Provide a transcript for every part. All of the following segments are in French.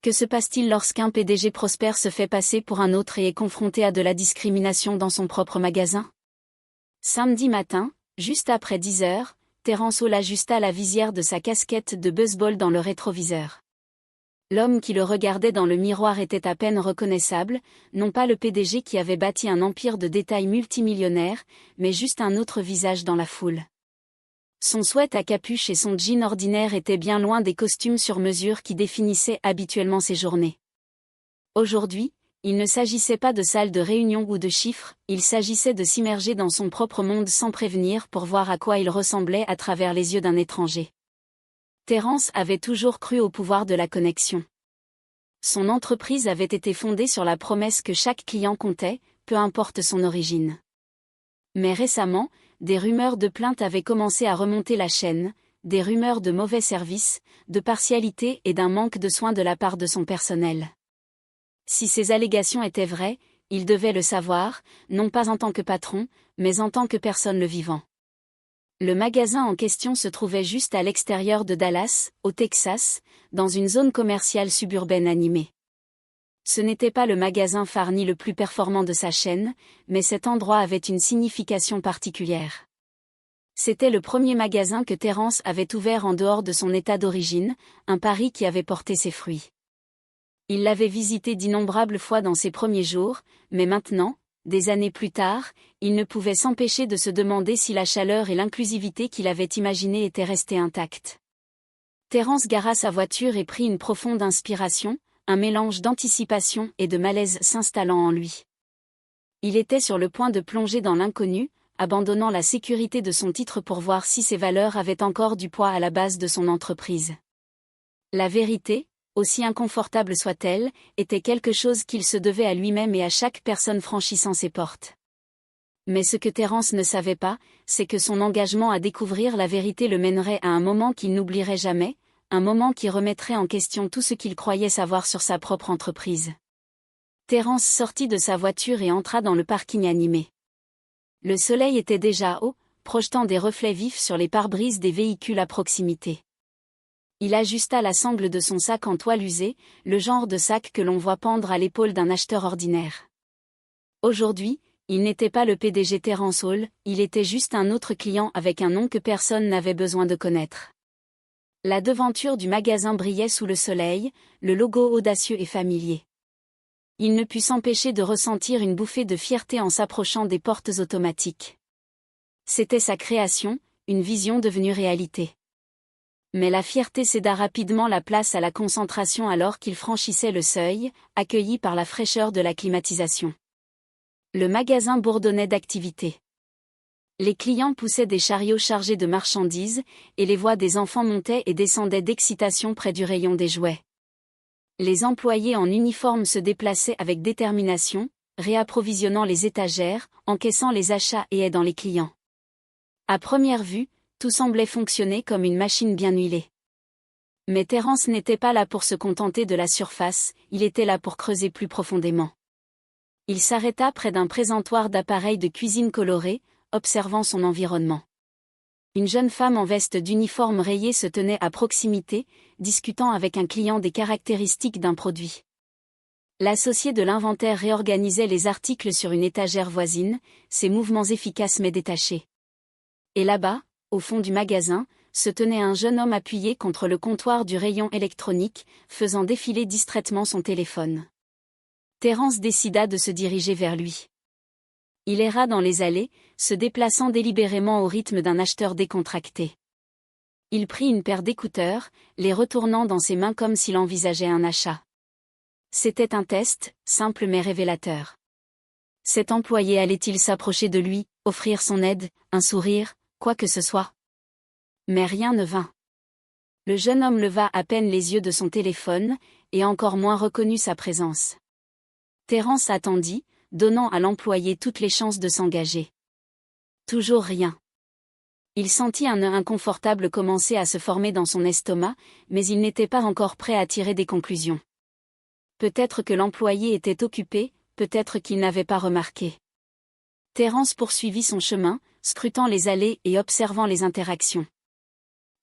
Que se passe-t-il lorsqu'un PDG prospère se fait passer pour un autre et est confronté à de la discrimination dans son propre magasin? Samedi matin, juste après 10 heures, Terence Hall ajusta la visière de sa casquette de baseball dans le rétroviseur. L'homme qui le regardait dans le miroir était à peine reconnaissable, non pas le PDG qui avait bâti un empire de détail multimillionnaire, mais juste un autre visage dans la foule. Son sweat à capuche et son jean ordinaire étaient bien loin des costumes sur mesure qui définissaient habituellement ses journées. Aujourd'hui, il ne s'agissait pas de salle de réunion ou de chiffres, il s'agissait de s'immerger dans son propre monde sans prévenir pour voir à quoi il ressemblait à travers les yeux d'un étranger. Terence avait toujours cru au pouvoir de la connexion. Son entreprise avait été fondée sur la promesse que chaque client comptait, peu importe son origine. Mais récemment, des rumeurs de plaintes avaient commencé à remonter la chaîne, des rumeurs de mauvais service, de partialité et d'un manque de soins de la part de son personnel. Si ces allégations étaient vraies, il devait le savoir, non pas en tant que patron, mais en tant que personne le vivant. Le magasin en question se trouvait juste à l'extérieur de Dallas, au Texas, dans une zone commerciale suburbaine animée. Ce n'était pas le magasin phare ni le plus performant de sa chaîne, mais cet endroit avait une signification particulière. C'était le premier magasin que Terence avait ouvert en dehors de son état d'origine, un pari qui avait porté ses fruits. Il l'avait visité d'innombrables fois dans ses premiers jours, mais maintenant, des années plus tard, il ne pouvait s'empêcher de se demander si la chaleur et l'inclusivité qu'il avait imaginées étaient restées intactes. Terence gara sa voiture et prit une profonde inspiration, un mélange d'anticipation et de malaise s'installant en lui. Il était sur le point de plonger dans l'inconnu, abandonnant la sécurité de son titre pour voir si ses valeurs avaient encore du poids à la base de son entreprise. La vérité, aussi inconfortable soit-elle, était quelque chose qu'il se devait à lui-même et à chaque personne franchissant ses portes. Mais ce que Terence ne savait pas, c'est que son engagement à découvrir la vérité le mènerait à un moment qu'il n'oublierait jamais, un moment qui remettrait en question tout ce qu'il croyait savoir sur sa propre entreprise. Terence sortit de sa voiture et entra dans le parking animé. Le soleil était déjà haut, projetant des reflets vifs sur les pare-brises des véhicules à proximité. Il ajusta la sangle de son sac en toile usée, le genre de sac que l'on voit pendre à l'épaule d'un acheteur ordinaire. Aujourd'hui, il n'était pas le PDG Terence Hall, il était juste un autre client avec un nom que personne n'avait besoin de connaître. La devanture du magasin brillait sous le soleil, le logo audacieux et familier. Il ne put s'empêcher de ressentir une bouffée de fierté en s'approchant des portes automatiques. C'était sa création, une vision devenue réalité. Mais la fierté céda rapidement la place à la concentration alors qu'il franchissait le seuil, accueilli par la fraîcheur de la climatisation. Le magasin bourdonnait d'activité. Les clients poussaient des chariots chargés de marchandises, et les voix des enfants montaient et descendaient d'excitation près du rayon des jouets. Les employés en uniforme se déplaçaient avec détermination, réapprovisionnant les étagères, encaissant les achats et aidant les clients. À première vue, tout semblait fonctionner comme une machine bien huilée. Mais Terence n'était pas là pour se contenter de la surface, il était là pour creuser plus profondément. Il s'arrêta près d'un présentoir d'appareils de cuisine colorés, observant son environnement. Une jeune femme en veste d'uniforme rayé se tenait à proximité, discutant avec un client des caractéristiques d'un produit. L'associé de l'inventaire réorganisait les articles sur une étagère voisine, ses mouvements efficaces mais détachés. Et là-bas, au fond du magasin, se tenait un jeune homme appuyé contre le comptoir du rayon électronique, faisant défiler distraitement son téléphone. Terence décida de se diriger vers lui. Il erra dans les allées, se déplaçant délibérément au rythme d'un acheteur décontracté. Il prit une paire d'écouteurs, les retournant dans ses mains comme s'il envisageait un achat. C'était un test, simple mais révélateur. Cet employé allait-il s'approcher de lui, offrir son aide, un sourire, quoi que ce soit? Mais rien ne vint. Le jeune homme leva à peine les yeux de son téléphone, et encore moins reconnut sa présence. Terence attendit, donnant à l'employé toutes les chances de s'engager. Toujours rien. Il sentit un nœud inconfortable commencer à se former dans son estomac, mais il n'était pas encore prêt à tirer des conclusions. Peut-être que l'employé était occupé, peut-être qu'il n'avait pas remarqué. Terence poursuivit son chemin, scrutant les allées et observant les interactions.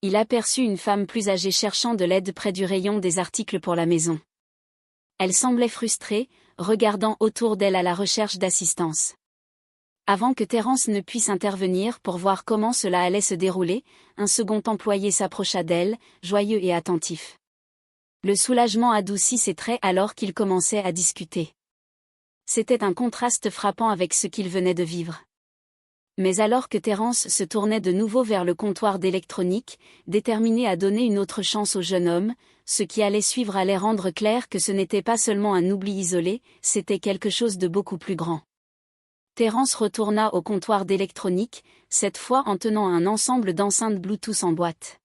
Il aperçut une femme plus âgée cherchant de l'aide près du rayon des articles pour la maison. Elle semblait frustrée, regardant autour d'elle à la recherche d'assistance. Avant que Terence ne puisse intervenir pour voir comment cela allait se dérouler, un second employé s'approcha d'elle, joyeux et attentif. Le soulagement adoucit ses traits alors qu'ils commençaient à discuter. C'était un contraste frappant avec ce qu'il venait de vivre. Mais alors que Terence se tournait de nouveau vers le comptoir d'électronique, déterminé à donner une autre chance au jeune homme, ce qui allait suivre allait rendre clair que ce n'était pas seulement un oubli isolé, c'était quelque chose de beaucoup plus grand. Terence retourna au comptoir d'électronique, cette fois en tenant un ensemble d'enceintes Bluetooth en boîte.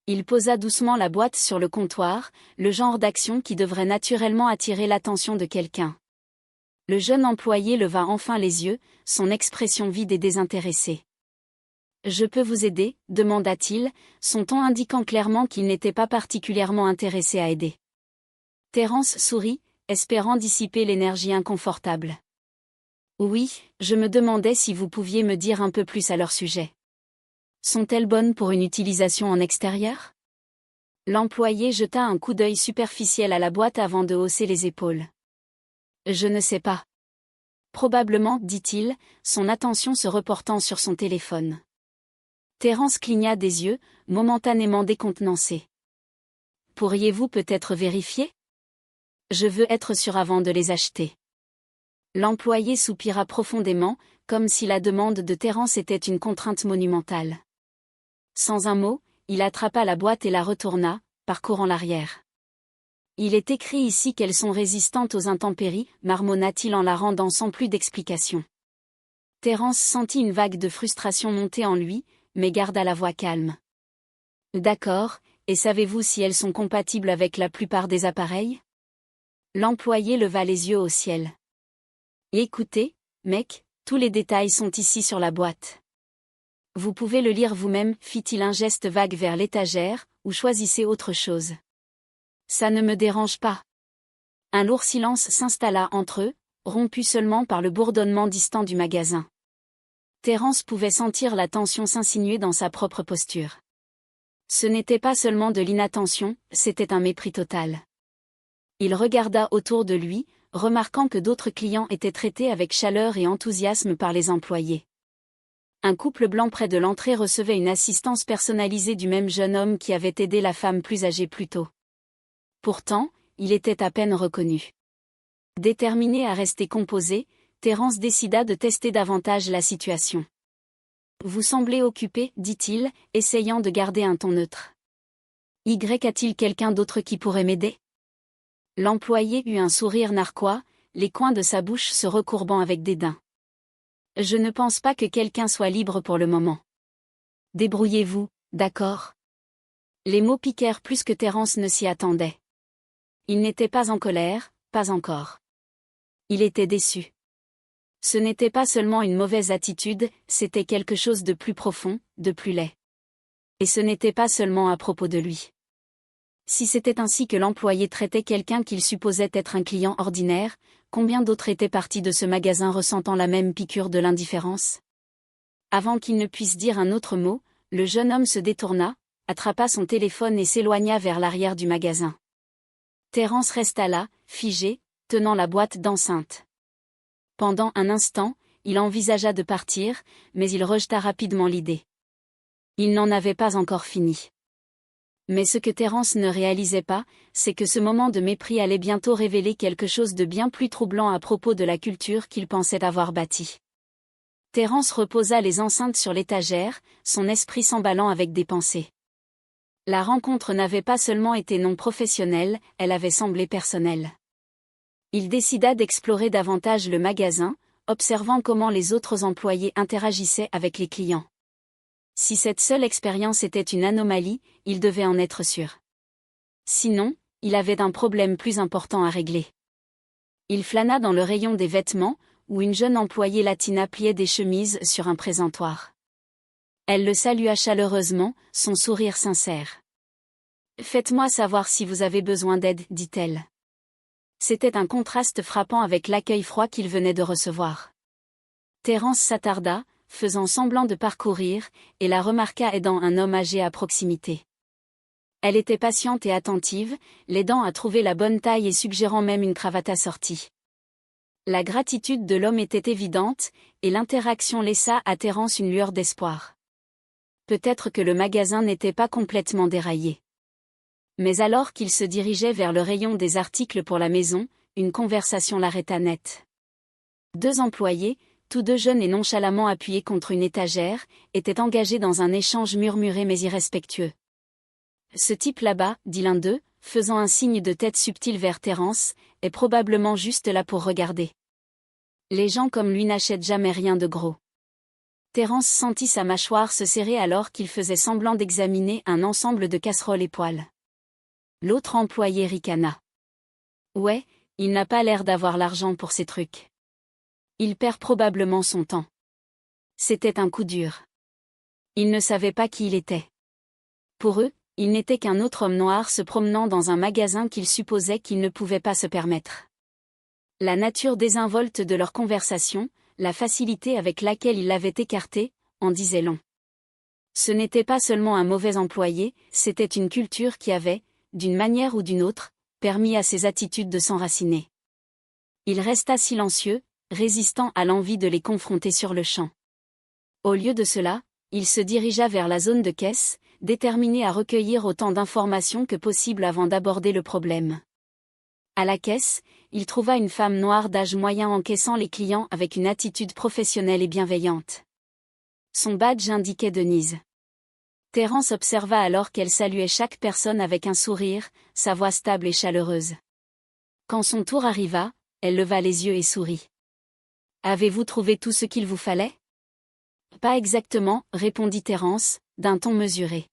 Il posa doucement la boîte sur le comptoir, le genre d'action qui devrait naturellement attirer l'attention de quelqu'un. Le jeune employé leva enfin les yeux, son expression vide et désintéressée. « Je peux vous aider ?» demanda-t-il, son ton indiquant clairement qu'il n'était pas particulièrement intéressé à aider. Terence sourit, espérant dissiper l'énergie inconfortable. « Oui, je me demandais si vous pouviez me dire un peu plus à leur sujet. Sont-elles bonnes pour une utilisation en extérieur ?» L'employé jeta un coup d'œil superficiel à la boîte avant de hausser les épaules. « Je ne sais pas. Probablement, dit-il, son attention se reportant sur son téléphone. Terence cligna des yeux, momentanément décontenancé. « Pourriez-vous peut-être vérifier ? Je veux être sûr avant de les acheter. » L'employé soupira profondément, comme si la demande de Terence était une contrainte monumentale. Sans un mot, il attrapa la boîte et la retourna, parcourant l'arrière. « Il est écrit ici qu'elles sont résistantes aux intempéries, marmonna-t-il en la rendant sans plus d'explication. Terence sentit une vague de frustration monter en lui, mais garda la voix calme. « D'accord, et savez-vous si elles sont compatibles avec la plupart des appareils ?» L'employé leva les yeux au ciel. « Écoutez, mec, tous les détails sont ici sur la boîte. Vous pouvez le lire vous-même, fit-il un geste vague vers l'étagère, ou choisissez autre chose. Ça ne me dérange pas. » Un lourd silence s'installa entre eux, rompu seulement par le bourdonnement distant du magasin. Terence pouvait sentir la tension s'insinuer dans sa propre posture. Ce n'était pas seulement de l'inattention, c'était un mépris total. Il regarda autour de lui, remarquant que d'autres clients étaient traités avec chaleur et enthousiasme par les employés. Un couple blanc près de l'entrée recevait une assistance personnalisée du même jeune homme qui avait aidé la femme plus âgée plus tôt. Pourtant, il était à peine reconnu. Déterminé à rester composé, Terence décida de tester davantage la situation. « Vous semblez occupé, dit-il, essayant de garder un ton neutre. Y a-t-il quelqu'un d'autre qui pourrait m'aider ?» L'employé eut un sourire narquois, les coins de sa bouche se recourbant avec dédain. « Je ne pense pas que quelqu'un soit libre pour le moment. Débrouillez-vous, d'accord ?» Les mots piquèrent plus que Terence ne s'y attendait. Il n'était pas en colère, pas encore. Il était déçu. Ce n'était pas seulement une mauvaise attitude, c'était quelque chose de plus profond, de plus laid. Et ce n'était pas seulement à propos de lui. Si c'était ainsi que l'employé traitait quelqu'un qu'il supposait être un client ordinaire, combien d'autres étaient partis de ce magasin ressentant la même piqûre de l'indifférence ? Avant qu'il ne puisse dire un autre mot, le jeune homme se détourna, attrapa son téléphone et s'éloigna vers l'arrière du magasin. Terence resta là, figé, tenant la boîte d'enceinte. Pendant un instant, il envisagea de partir, mais il rejeta rapidement l'idée. Il n'en avait pas encore fini. Mais ce que Terence ne réalisait pas, c'est que ce moment de mépris allait bientôt révéler quelque chose de bien plus troublant à propos de la culture qu'il pensait avoir bâtie. Terence reposa les enceintes sur l'étagère, son esprit s'emballant avec des pensées. La rencontre n'avait pas seulement été non professionnelle, elle avait semblé personnelle. Il décida d'explorer davantage le magasin, observant comment les autres employés interagissaient avec les clients. Si cette seule expérience était une anomalie, il devait en être sûr. Sinon, il avait un problème plus important à régler. Il flâna dans le rayon des vêtements, où une jeune employée latina pliait des chemises sur un présentoir. Elle le salua chaleureusement, son sourire sincère. « Faites-moi savoir si vous avez besoin d'aide, dit-elle. » C'était un contraste frappant avec l'accueil froid qu'il venait de recevoir. Terence s'attarda, faisant semblant de parcourir, et la remarqua aidant un homme âgé à proximité. Elle était patiente et attentive, l'aidant à trouver la bonne taille et suggérant même une cravate assortie. La gratitude de l'homme était évidente, et l'interaction laissa à Terence une lueur d'espoir. Peut-être que le magasin n'était pas complètement déraillé. Mais alors qu'il se dirigeait vers le rayon des articles pour la maison, une conversation l'arrêta net. Deux employés, tous deux jeunes et nonchalamment appuyés contre une étagère, étaient engagés dans un échange murmuré mais irrespectueux. « Ce type là-bas, dit l'un d'eux, faisant un signe de tête subtil vers Terence, est probablement juste là pour regarder. Les gens comme lui n'achètent jamais rien de gros. » Terence sentit sa mâchoire se serrer alors qu'il faisait semblant d'examiner un ensemble de casseroles et poêles. L'autre employé ricana. « Ouais, il n'a pas l'air d'avoir l'argent pour ces trucs. Il perd probablement son temps. » C'était un coup dur. Ils ne savaient pas qui il était. Pour eux, il n'était qu'un autre homme noir se promenant dans un magasin qu'ils supposaient qu'il ne pouvait pas se permettre. La nature désinvolte de leur conversation, la facilité avec laquelle il l'avait écarté, en disait long. Ce n'était pas seulement un mauvais employé, c'était une culture qui avait, d'une manière ou d'une autre, permis à ses attitudes de s'enraciner. Il resta silencieux, résistant à l'envie de les confronter sur le champ. Au lieu de cela, il se dirigea vers la zone de caisse, déterminé à recueillir autant d'informations que possible avant d'aborder le problème. À la caisse, il trouva une femme noire d'âge moyen encaissant les clients avec une attitude professionnelle et bienveillante. Son badge indiquait Denise. Terence observa alors qu'elle saluait chaque personne avec un sourire, sa voix stable et chaleureuse. Quand son tour arriva, elle leva les yeux et sourit. « Avez-vous trouvé tout ce qu'il vous fallait ? » « Pas exactement, répondit Terence, d'un ton mesuré.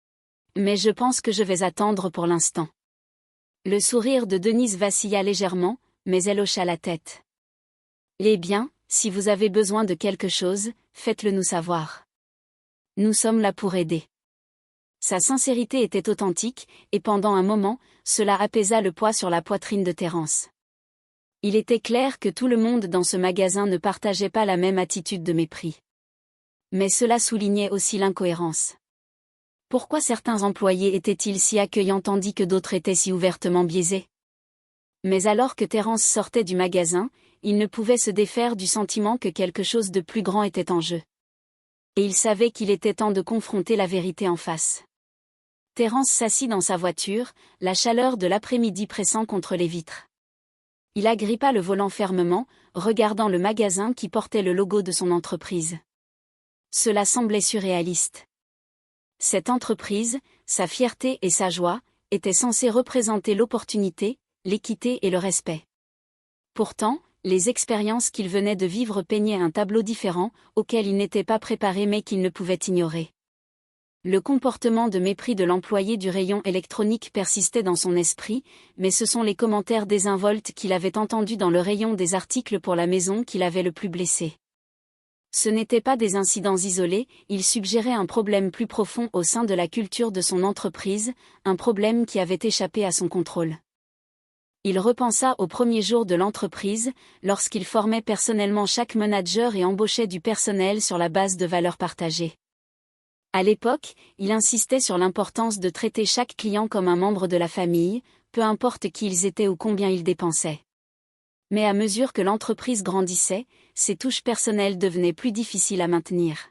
« Mais je pense que je vais attendre pour l'instant. » Le sourire de Denise vacilla légèrement, mais elle hocha la tête. « Eh bien, si vous avez besoin de quelque chose, faites-le nous savoir. Nous sommes là pour aider. » Sa sincérité était authentique, et pendant un moment, cela apaisa le poids sur la poitrine de Terence. Il était clair que tout le monde dans ce magasin ne partageait pas la même attitude de mépris. Mais cela soulignait aussi l'incohérence. Pourquoi certains employés étaient-ils si accueillants tandis que d'autres étaient si ouvertement biaisés ? Mais alors que Terence sortait du magasin, il ne pouvait se défaire du sentiment que quelque chose de plus grand était en jeu. Et il savait qu'il était temps de confronter la vérité en face. Terence s'assit dans sa voiture, la chaleur de l'après-midi pressant contre les vitres. Il agrippa le volant fermement, regardant le magasin qui portait le logo de son entreprise. Cela semblait surréaliste. Cette entreprise, sa fierté et sa joie, était censée représenter l'opportunité, l'équité et le respect. Pourtant, les expériences qu'il venait de vivre peignaient un tableau différent, auquel il n'était pas préparé mais qu'il ne pouvait ignorer. Le comportement de mépris de l'employé du rayon électronique persistait dans son esprit, mais ce sont les commentaires désinvoltes qu'il avait entendus dans le rayon des articles pour la maison qui l'avaient le plus blessé. Ce n'étaient pas des incidents isolés, ils suggéraient un problème plus profond au sein de la culture de son entreprise, un problème qui avait échappé à son contrôle. Il repensa aux premiers jours de l'entreprise, lorsqu'il formait personnellement chaque manager et embauchait du personnel sur la base de valeurs partagées. À l'époque, il insistait sur l'importance de traiter chaque client comme un membre de la famille, peu importe qui ils étaient ou combien ils dépensaient. Mais à mesure que l'entreprise grandissait, ces touches personnelles devenaient plus difficiles à maintenir.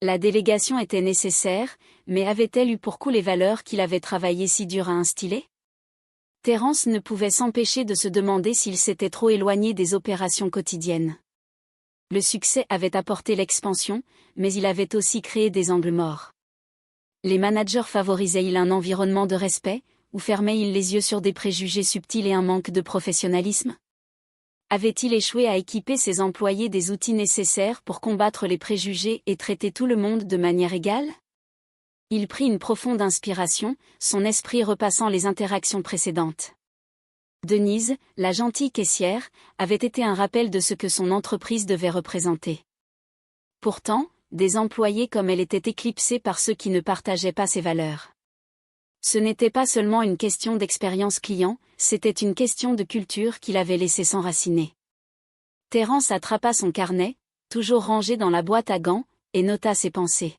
La délégation était nécessaire, mais avait-elle eu pour coup les valeurs qu'il avait travaillé si dur à instiller ? Terence ne pouvait s'empêcher de se demander s'il s'était trop éloigné des opérations quotidiennes. Le succès avait apporté l'expansion, mais il avait aussi créé des angles morts. Les managers favorisaient-ils un environnement de respect, ou fermaient-ils les yeux sur des préjugés subtils et un manque de professionnalisme ? Avait-il échoué à équiper ses employés des outils nécessaires pour combattre les préjugés et traiter tout le monde de manière égale ? Il prit une profonde inspiration, son esprit repassant les interactions précédentes. Denise, la gentille caissière, avait été un rappel de ce que son entreprise devait représenter. Pourtant, des employés comme elle étaient éclipsés par ceux qui ne partageaient pas ses valeurs. Ce n'était pas seulement une question d'expérience client, c'était une question de culture qu'il avait laissé s'enraciner. Terence attrapa son carnet, toujours rangé dans la boîte à gants, et nota ses pensées.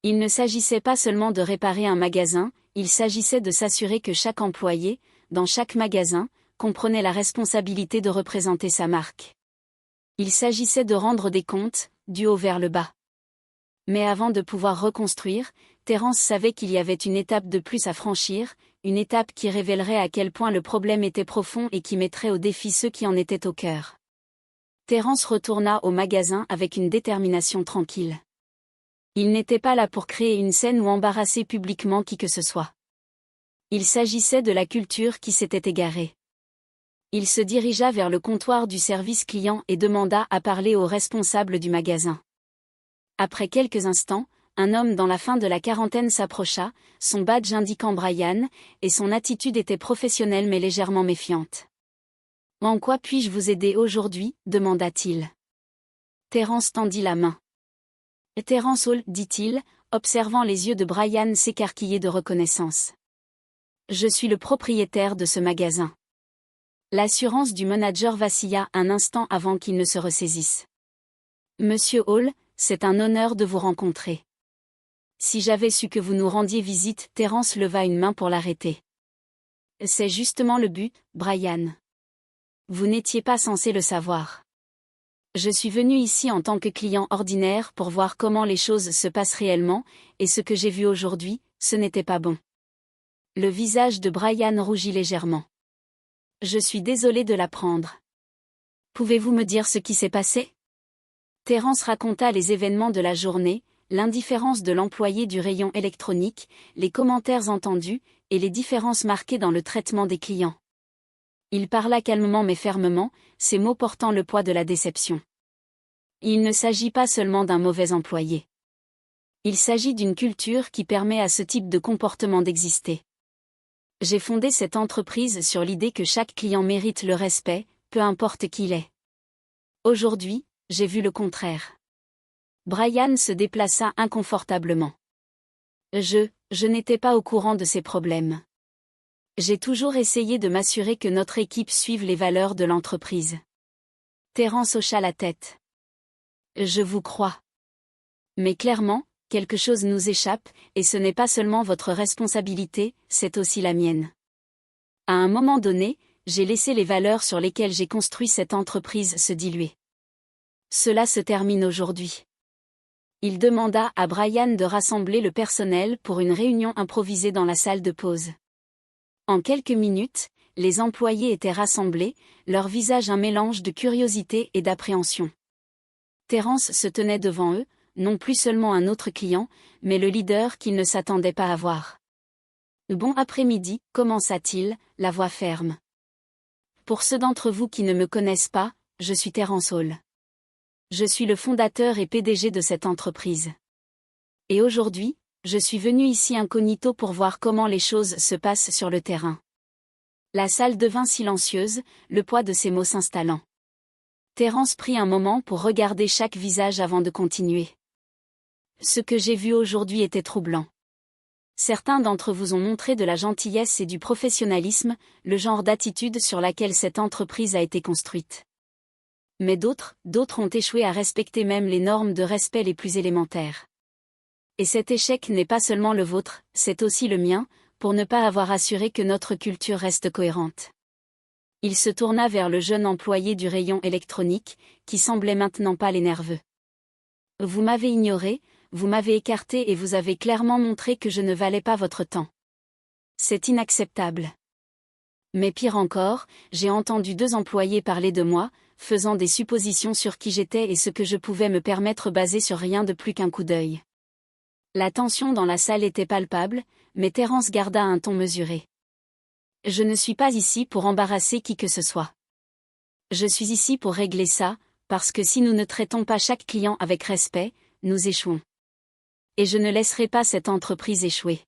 Il ne s'agissait pas seulement de réparer un magasin, il s'agissait de s'assurer que chaque employé, dans chaque magasin, comprenait la responsabilité de représenter sa marque. Il s'agissait de rendre des comptes, du haut vers le bas. Mais avant de pouvoir reconstruire, Terence savait qu'il y avait une étape de plus à franchir, une étape qui révélerait à quel point le problème était profond et qui mettrait au défi ceux qui en étaient au cœur. Terence retourna au magasin avec une détermination tranquille. Il n'était pas là pour créer une scène ou embarrasser publiquement qui que ce soit. Il s'agissait de la culture qui s'était égarée. Il se dirigea vers le comptoir du service client et demanda à parler au responsable du magasin. Après quelques instants, un homme dans la fin de la quarantaine s'approcha, son badge indiquant Brian, et son attitude était professionnelle mais légèrement méfiante. « En quoi puis-je vous aider aujourd'hui » demanda-t-il. Terence tendit la main. « Terence Hall » dit-il, observant les yeux de Brian s'écarquiller de reconnaissance. « Je suis le propriétaire de ce magasin. » L'assurance du manager vacilla un instant avant qu'il ne se ressaisisse. « Monsieur Hall, c'est un honneur de vous rencontrer. » Si j'avais su que vous nous rendiez visite, Terence leva une main pour l'arrêter. « C'est justement le but, Brian. Vous n'étiez pas censé le savoir. Je suis venu ici en tant que client ordinaire pour voir comment les choses se passent réellement, et ce que j'ai vu aujourd'hui, ce n'était pas bon. » Le visage de Brian rougit légèrement. « Je suis désolé de l'apprendre. Pouvez-vous me dire ce qui s'est passé ?» Terence raconta les événements de la journée, l'indifférence de l'employé du rayon électronique, les commentaires entendus, et les différences marquées dans le traitement des clients. Il parla calmement mais fermement, ses mots portant le poids de la déception. Il ne s'agit pas seulement d'un mauvais employé. Il s'agit d'une culture qui permet à ce type de comportement d'exister. J'ai fondé cette entreprise sur l'idée que chaque client mérite le respect, peu importe qui il est. Aujourd'hui, j'ai vu le contraire. Brian se déplaça inconfortablement. Je n'étais pas au courant de ces problèmes. J'ai toujours essayé de m'assurer que notre équipe suive les valeurs de l'entreprise. Terence hocha la tête. Je vous crois. Mais clairement, quelque chose nous échappe, et ce n'est pas seulement votre responsabilité, c'est aussi la mienne. À un moment donné, j'ai laissé les valeurs sur lesquelles j'ai construit cette entreprise se diluer. Cela se termine aujourd'hui. Il demanda à Brian de rassembler le personnel pour une réunion improvisée dans la salle de pause. En quelques minutes, les employés étaient rassemblés, leur visage un mélange de curiosité et d'appréhension. Terence se tenait devant eux, non plus seulement un autre client, mais le leader qu'ils ne s'attendaient pas à voir. « Bon après-midi » commença-t-il, la voix ferme. « Pour ceux d'entre vous qui ne me connaissent pas, je suis Terence Hall. Je suis le fondateur et PDG de cette entreprise. Et aujourd'hui, je suis venu ici incognito pour voir comment les choses se passent sur le terrain. » La salle devint silencieuse, le poids de ces mots s'installant. Terence prit un moment pour regarder chaque visage avant de continuer. « Ce que j'ai vu aujourd'hui était troublant. Certains d'entre vous ont montré de la gentillesse et du professionnalisme, le genre d'attitude sur laquelle cette entreprise a été construite. Mais d'autres ont échoué à respecter même les normes de respect les plus élémentaires. Et cet échec n'est pas seulement le vôtre, c'est aussi le mien, pour ne pas avoir assuré que notre culture reste cohérente. » Il se tourna vers le jeune employé du rayon électronique, qui semblait maintenant pâle et nerveux. « Vous m'avez ignoré, vous m'avez écarté et vous avez clairement montré que je ne valais pas votre temps. C'est inacceptable. Mais pire encore, j'ai entendu 2 employés parler de moi, faisant des suppositions sur qui j'étais et ce que je pouvais me permettre basé sur rien de plus qu'un coup d'œil. » La tension dans la salle était palpable, mais Terence garda un ton mesuré. « Je ne suis pas ici pour embarrasser qui que ce soit. Je suis ici pour régler ça, parce que si nous ne traitons pas chaque client avec respect, nous échouons. Et je ne laisserai pas cette entreprise échouer. »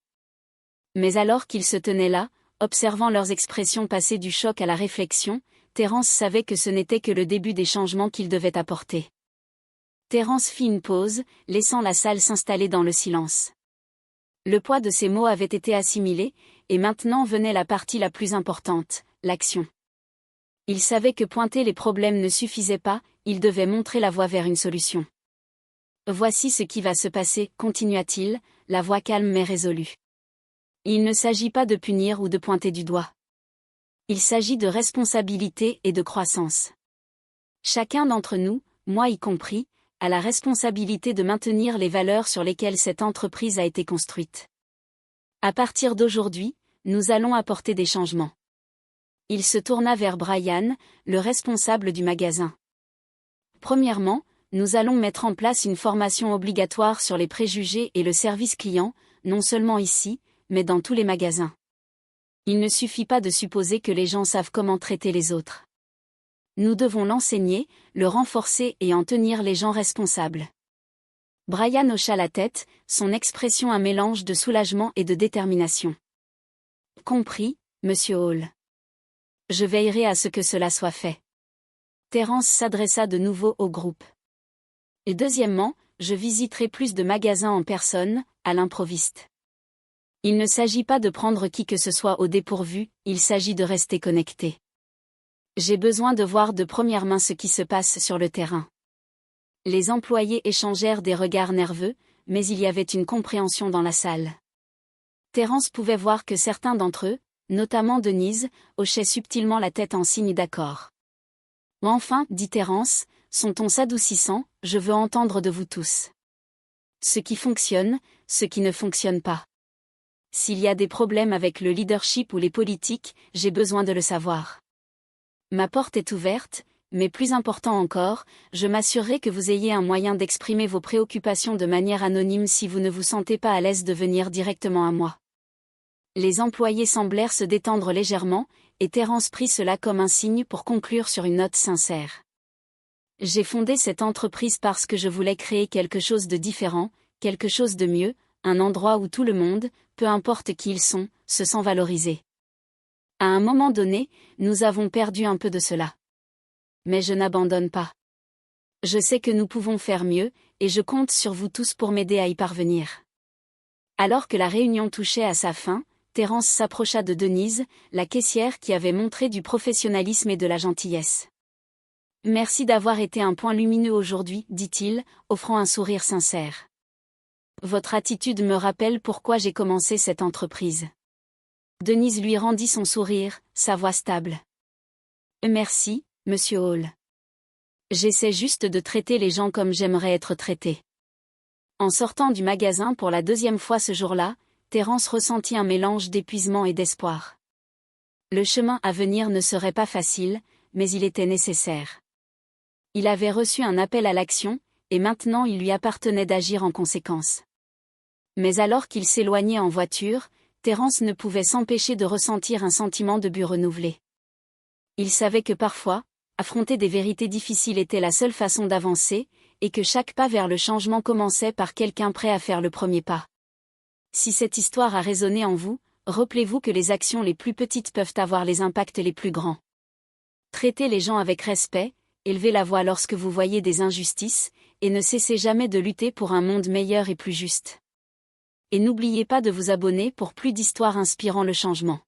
Mais alors qu'il se tenait là, observant leurs expressions passer du choc à la réflexion, Terence savait que ce n'était que le début des changements qu'il devait apporter. Terence fit une pause, laissant la salle s'installer dans le silence. Le poids de ses mots avait été assimilé, et maintenant venait la partie la plus importante, l'action. Il savait que pointer les problèmes ne suffisait pas, il devait montrer la voie vers une solution. « Voici ce qui va se passer » continua-t-il, la voix calme mais résolue. Il ne s'agit pas de punir ou de pointer du doigt. Il s'agit de responsabilité et de croissance. Chacun d'entre nous, moi y compris, a la responsabilité de maintenir les valeurs sur lesquelles cette entreprise a été construite. À partir d'aujourd'hui, nous allons apporter des changements. Il se tourna vers Brian, le responsable du magasin. Premièrement, nous allons mettre en place une formation obligatoire sur les préjugés et le service client, non seulement ici, mais dans tous les magasins. Il ne suffit pas de supposer que les gens savent comment traiter les autres. Nous devons l'enseigner, le renforcer et en tenir les gens responsables. Brian hocha la tête, son expression un mélange de soulagement et de détermination. Compris, Monsieur Hall. Je veillerai à ce que cela soit fait. Terence s'adressa de nouveau au groupe. Et deuxièmement, je visiterai plus de magasins en personne, à l'improviste. Il ne s'agit pas de prendre qui que ce soit au dépourvu, il s'agit de rester connecté. J'ai besoin de voir de première main ce qui se passe sur le terrain. Les employés échangèrent des regards nerveux, mais il y avait une compréhension dans la salle. Terence pouvait voir que certains d'entre eux, notamment Denise, hochaient subtilement la tête en signe d'accord. Enfin, dit Terence, son ton s'adoucissant, je veux entendre de vous tous. Ce qui fonctionne, ce qui ne fonctionne pas. S'il y a des problèmes avec le leadership ou les politiques, j'ai besoin de le savoir. Ma porte est ouverte, mais plus important encore, je m'assurerai que vous ayez un moyen d'exprimer vos préoccupations de manière anonyme si vous ne vous sentez pas à l'aise de venir directement à moi. Les employés semblèrent se détendre légèrement, et Terence prit cela comme un signe pour conclure sur une note sincère. J'ai fondé cette entreprise parce que je voulais créer quelque chose de différent, quelque chose de mieux, un endroit où tout le monde, peu importe qui ils sont, se sent valorisé. À un moment donné, nous avons perdu un peu de cela. Mais je n'abandonne pas. Je sais que nous pouvons faire mieux, et je compte sur vous tous pour m'aider à y parvenir. Alors que la réunion touchait à sa fin, Terence s'approcha de Denise, la caissière qui avait montré du professionnalisme et de la gentillesse. « Merci d'avoir été un point lumineux aujourd'hui, dit-il, offrant un sourire sincère. Votre attitude me rappelle pourquoi j'ai commencé cette entreprise. » Denise lui rendit son sourire, sa voix stable. « Merci, Monsieur Hall. J'essaie juste de traiter les gens comme j'aimerais être traité. » En sortant du magasin pour la deuxième fois ce jour-là, Terence ressentit un mélange d'épuisement et d'espoir. Le chemin à venir ne serait pas facile, mais il était nécessaire. Il avait reçu un appel à l'action, et maintenant il lui appartenait d'agir en conséquence. Mais alors qu'il s'éloignait en voiture, Terence ne pouvait s'empêcher de ressentir un sentiment de but renouvelé. Il savait que parfois, affronter des vérités difficiles était la seule façon d'avancer, et que chaque pas vers le changement commençait par quelqu'un prêt à faire le premier pas. Si cette histoire a résonné en vous, rappelez-vous que les actions les plus petites peuvent avoir les impacts les plus grands. Traitez les gens avec respect, élevez la voix lorsque vous voyez des injustices, et ne cessez jamais de lutter pour un monde meilleur et plus juste. Et n'oubliez pas de vous abonner pour plus d'histoires inspirant le changement.